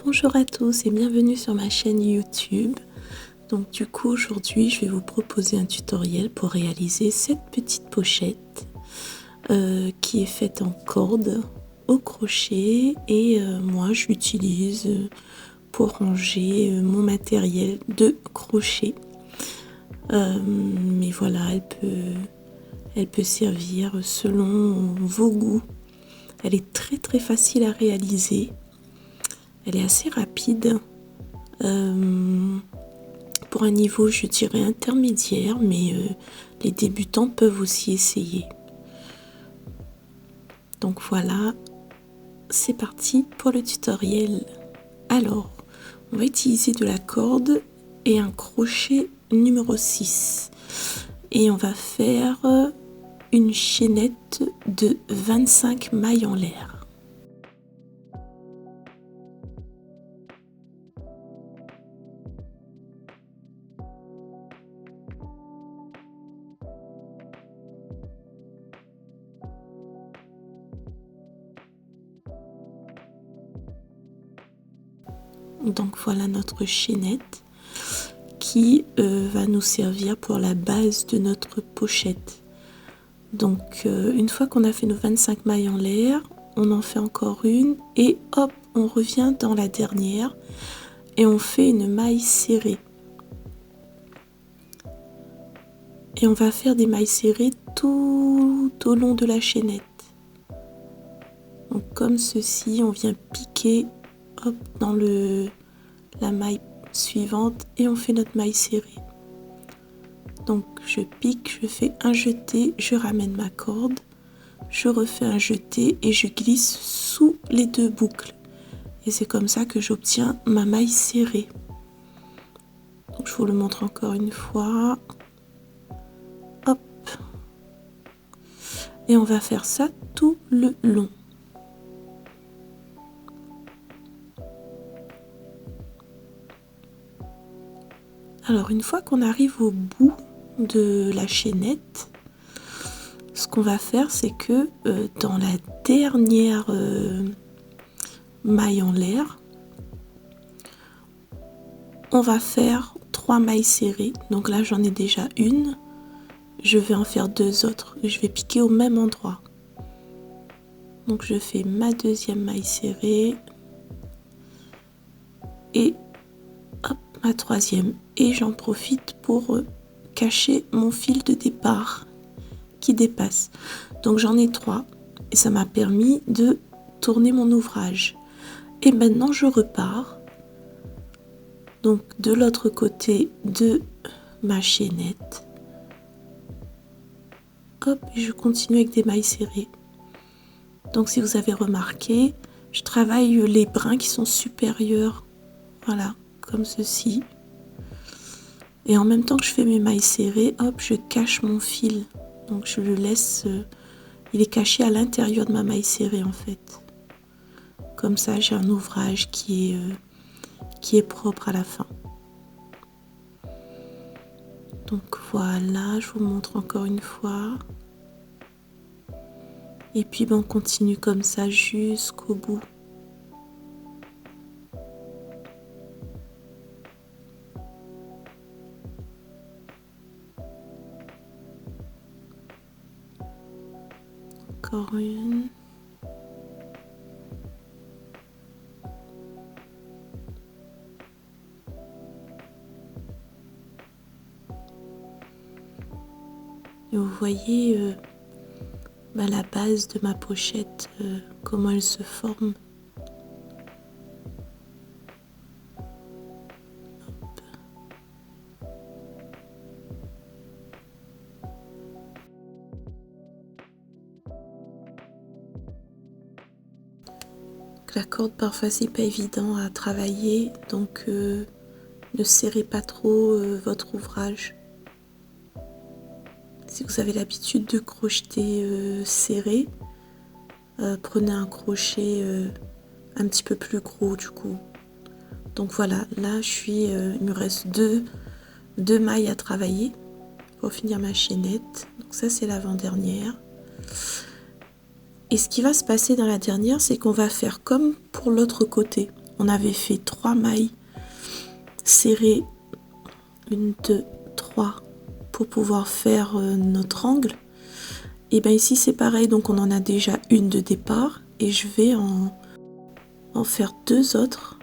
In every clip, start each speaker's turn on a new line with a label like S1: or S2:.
S1: Bonjour à tous et bienvenue sur ma chaîne YouTube. Donc du coup aujourd'hui je vais vous proposer un tutoriel pour réaliser cette petite pochette qui est faite en corde au crochet et moi je l'utilise pour ranger mon matériel de crochet. Mais voilà, elle peut servir selon vos goûts. Elle est très facile à réaliser. Elle est assez rapide pour un niveau, je dirais, intermédiaire, mais les débutants peuvent aussi essayer. Donc voilà, c'est parti pour le tutoriel. Alors, on va utiliser de la corde et un crochet numéro 6. Et on va faire une chaînette de 25 mailles en l'air. Donc voilà notre chaînette qui va nous servir pour la base de notre pochette. Donc une fois qu'on a fait nos 25 mailles en l'air, on en fait encore une et hop, on revient dans la dernière et on fait une maille serrée. Et on va faire des mailles serrées tout au long de la chaînette. Donc comme ceci, on vient piquer hop, dans la maille suivante et on fait notre maille serrée. Donc je pique, je fais un jeté, je ramène ma corde, je refais un jeté et je glisse sous les deux boucles. Et c'est comme ça que j'obtiens ma maille serrée. Donc je vous le montre encore une fois. Hop. Et on va faire ça tout le long. Alors une fois qu'on arrive au bout de la chaînette, ce qu'on va faire, c'est que dans la dernière maille en l'air, on va faire 3 mailles serrées. Donc là j'en ai déjà une, je vais en faire 2 autres et je vais piquer au même endroit. Donc je fais ma deuxième maille serrée et hop, ma troisième, et j'en profite pour cacher mon fil de départ qui dépasse. Donc j'en ai 3 et ça m'a permis de tourner mon ouvrage. Et maintenant je repars donc de l'autre côté de ma chaînette. Hop, et je continue avec des mailles serrées. Donc si vous avez remarqué, je travaille les brins qui sont supérieurs. Voilà, comme ceci. Et en même temps que je fais mes mailles serrées, hop, je cache mon fil. Donc je le laisse, il est caché à l'intérieur de ma maille serrée en fait. Comme ça, j'ai un ouvrage qui est propre à la fin. Donc voilà, je vous montre encore une fois. Et puis on continue comme ça jusqu'au bout. Encore une. Et vous voyez la base de ma pochette, comment elle se forme. Hop. La corde parfois c'est pas évident à travailler, donc ne serrez pas trop votre ouvrage. Si vous avez l'habitude de crocheter serré, prenez un crochet un petit peu plus gros du coup. Donc voilà, là il me reste deux mailles à travailler pour finir ma chaînette. Donc ça c'est l'avant-dernière. Et ce qui va se passer dans la dernière, c'est qu'on va faire comme pour l'autre côté. on avait fait 3 mailles serrées, 1, 2, 3 pour pouvoir faire notre angle. Et bien ici c'est pareil, donc on en a déjà une de départ et je vais en faire 2 autres.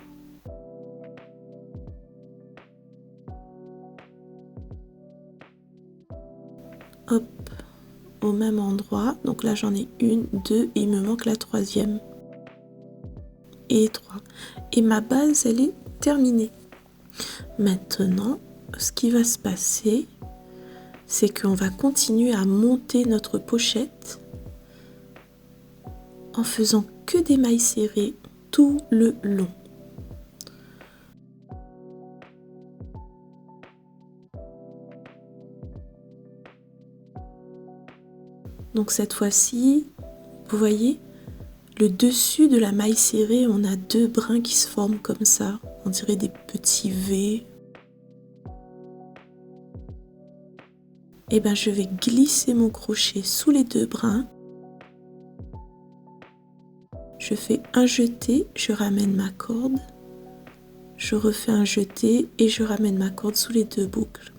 S1: Hop, au même endroit. Donc là j'en ai 1, 2 et il me manque la 3e. Et 3. Et ma base elle est terminée. Maintenant, ce qui va se passer, c'est qu'on va continuer à monter notre pochette en faisant que des mailles serrées tout le long. Donc cette fois-ci, vous voyez, le dessus de la maille serrée, on a 2 brins qui se forment comme ça. On dirait des petits V. Et bien je vais glisser mon crochet sous les 2 brins. Je fais un jeté, je ramène ma corde. Je refais un jeté et je ramène ma corde sous les 2 boucles.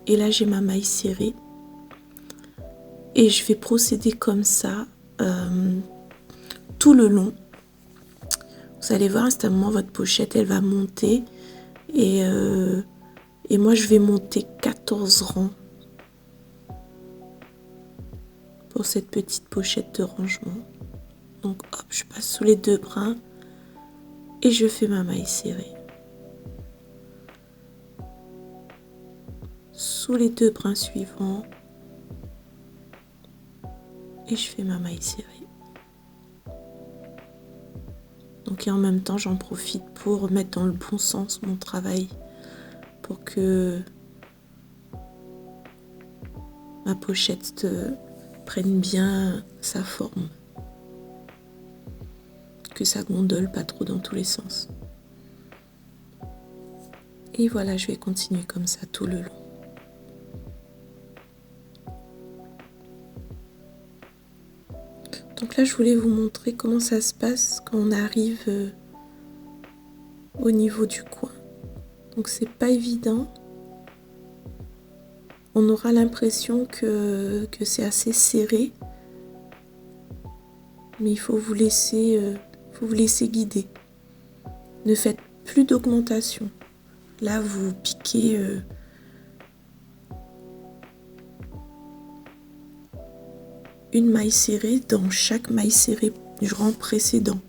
S1: Et là j'ai ma maille serrée. Et je vais procéder comme ça tout le long. Vous allez voir, à un moment, votre pochette, elle va monter. Et moi, je vais monter 14 rangs pour cette petite pochette de rangement. Donc, hop, je passe sous les 2 brins et je fais ma maille serrée. Sous les 2 brins suivants. Et je fais ma maille serrée. Donc, et en même temps, j'en profite pour mettre dans le bon sens mon travail pour que ma pochette prenne bien sa forme. Que ça gondole pas trop dans tous les sens. Et voilà, je vais continuer comme ça tout le long. Donc là, je voulais vous montrer comment ça se passe quand on arrive au niveau du coin. Donc c'est pas évident. On aura l'impression que c'est assez serré. Mais il faut vous laisser guider. Ne faites plus d'augmentation. Là, vous piquez une maille serrée dans chaque maille serrée du rang précédent.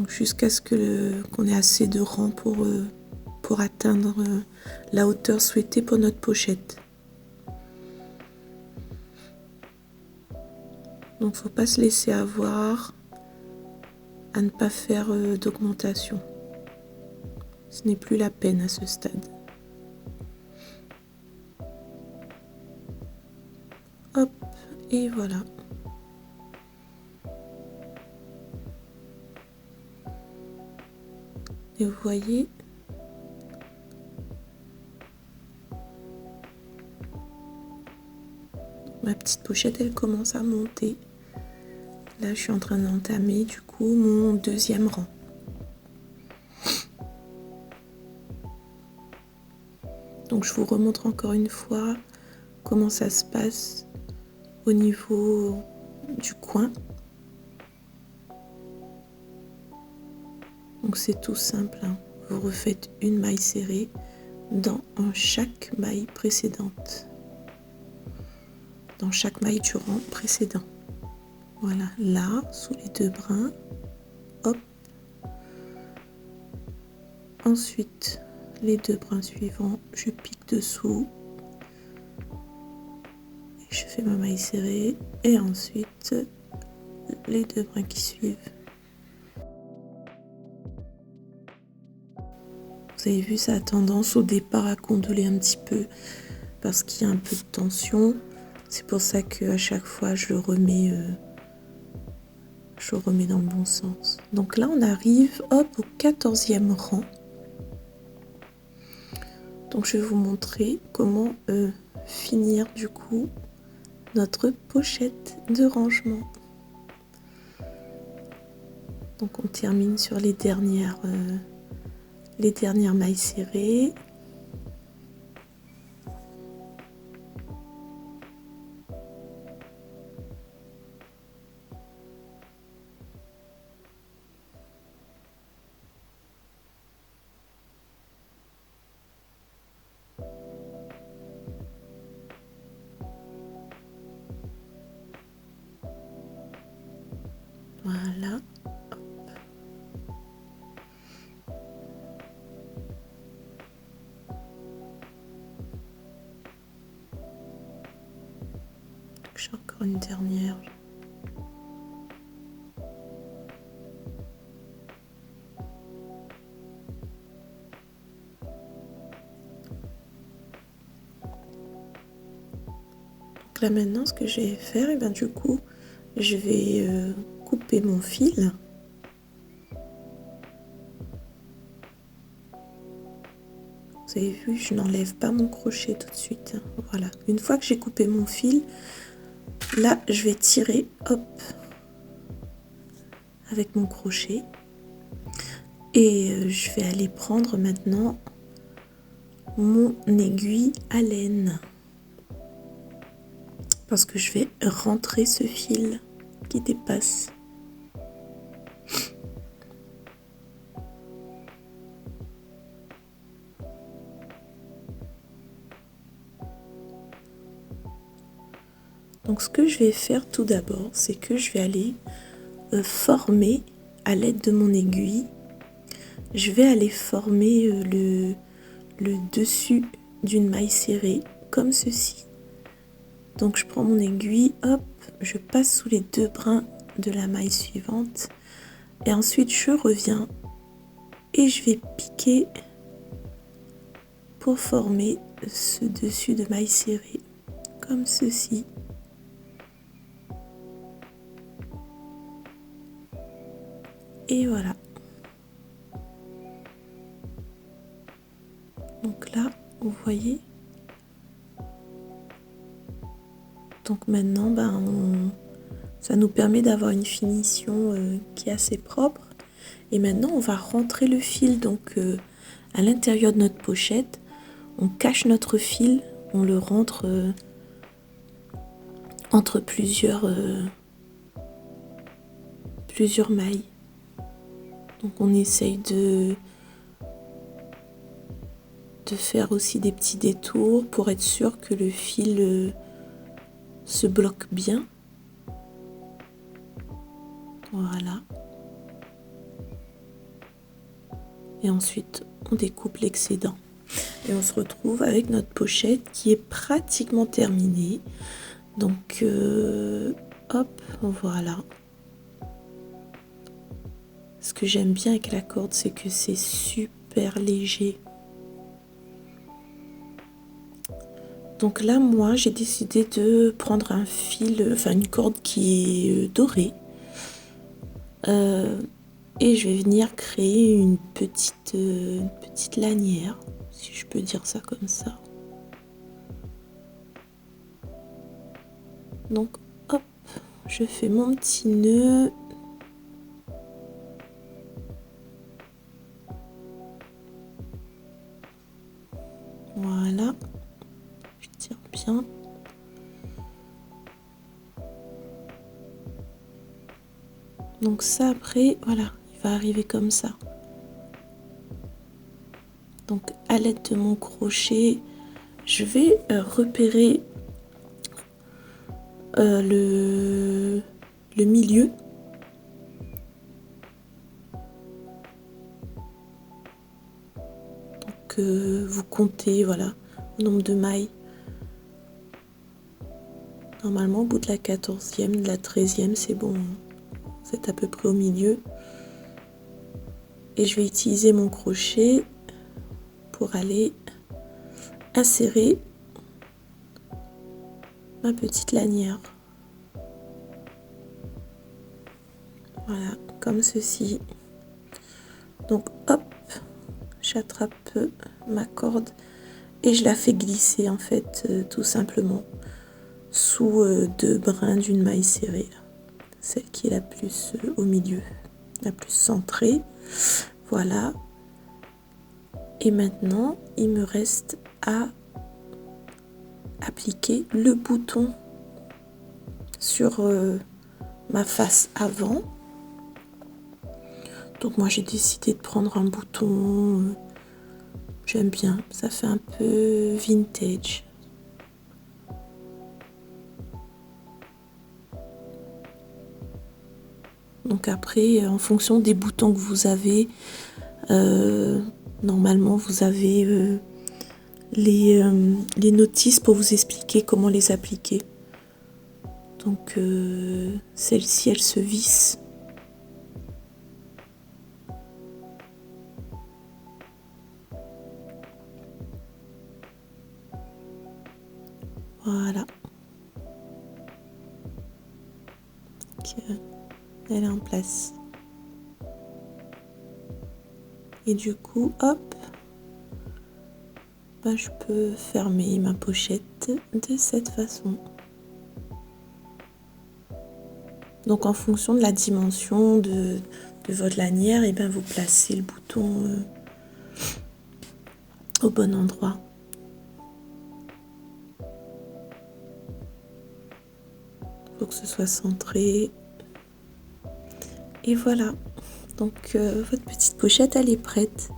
S1: Jusqu'à ce qu'on ait assez de rangs pour atteindre la hauteur souhaitée pour notre pochette. Donc, faut pas se laisser avoir à ne pas faire d'augmentation. Ce n'est plus la peine à ce stade. Hop, et voilà. Et vous voyez, ma petite pochette, elle commence à monter. Là, je suis en train d'entamer du coup mon 2e rang. Donc, je vous remontre encore une fois comment ça se passe au niveau du coin. Donc, c'est tout simple, hein. Vous refaites une maille serrée dans chaque maille précédente. Dans chaque maille du rang précédent. Voilà, là, sous les 2 brins. Hop. Ensuite, les 2 brins suivants, je pique dessous. Et je fais ma maille serrée. Et ensuite, les 2 brins qui suivent. Vous avez vu, ça a tendance au départ à gondoler un petit peu parce qu'il y a un peu de tension. C'est pour ça qu'à chaque fois, je le remets dans le bon sens. Donc là, on arrive hop, au 14e rang. Donc je vais vous montrer comment finir du coup notre pochette de rangement. Donc on termine sur les dernières mailles serrées. Voilà. J'ai encore une dernière. Donc là maintenant, ce que je vais faire, et du coup, je vais couper mon fil. Vous avez vu, je n'enlève pas mon crochet tout de suite. Voilà. Une fois que j'ai coupé mon fil, là, je vais tirer, hop, avec mon crochet. Et je vais aller prendre maintenant mon aiguille à laine. Parce que je vais rentrer ce fil qui dépasse. Donc ce que je vais faire tout d'abord, c'est que je vais aller former à l'aide de mon aiguille. Je vais aller former le dessus d'une maille serrée comme ceci. Donc je prends mon aiguille, hop, je passe sous les 2 brins de la maille suivante et ensuite je reviens et je vais piquer pour former ce dessus de maille serrée comme ceci. Et voilà. Donc là, vous voyez. Donc maintenant, ça nous permet d'avoir une finition qui est assez propre. Et maintenant, on va rentrer le fil donc à l'intérieur de notre pochette. On cache notre fil, on le rentre entre plusieurs mailles. Donc on essaye de faire aussi des petits détours pour être sûr que le fil se bloque bien. Voilà. Et ensuite, on découpe l'excédent. Et on se retrouve avec notre pochette qui est pratiquement terminée. Donc, hop, voilà. Ce que j'aime bien avec la corde, c'est que c'est super léger. Donc là, moi, j'ai décidé de prendre un fil, enfin une corde qui est dorée. Et je vais venir créer une petite lanière, si je peux dire ça comme ça. Donc, hop, je fais mon petit nœud. Voilà. Je tire bien. Donc ça, après, voilà, il va arriver comme ça. Donc, à l'aide de mon crochet, je vais repérer le milieu. Donc, vous comptez, voilà, le nombre de mailles. Normalement, au bout de la 14e, de la 13e, c'est bon. Vous êtes à peu près au milieu. Et je vais utiliser mon crochet pour aller insérer ma petite lanière. Voilà, comme ceci. Donc, hop, j'attrape ma corde et je la fais glisser, en fait, tout simplement, sous 2 brins d'une maille serrée. Celle qui est la plus au milieu. la plus centrée. Voilà. Et maintenant, il me reste à appliquer le bouton sur ma face avant. Donc moi j'ai décidé de prendre un bouton, j'aime bien, ça fait un peu vintage. Donc après, en fonction des boutons que vous avez, normalement vous avez les notices pour vous expliquer comment les appliquer. Donc celle-ci, elle se visse. Voilà. Donc, elle est en place. Et du coup, hop, ben, je peux fermer ma pochette de cette façon. Donc en fonction de la dimension de votre lanière, et ben, vous placez le bouton au bon endroit. Il faut que ce soit centré. Et voilà. Donc votre petite pochette, elle est prête.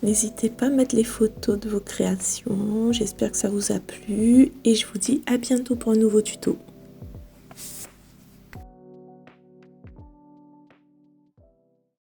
S1: N'hésitez pas à mettre les photos de vos créations. J'espère que ça vous a plu. Et je vous dis à bientôt pour un nouveau tuto.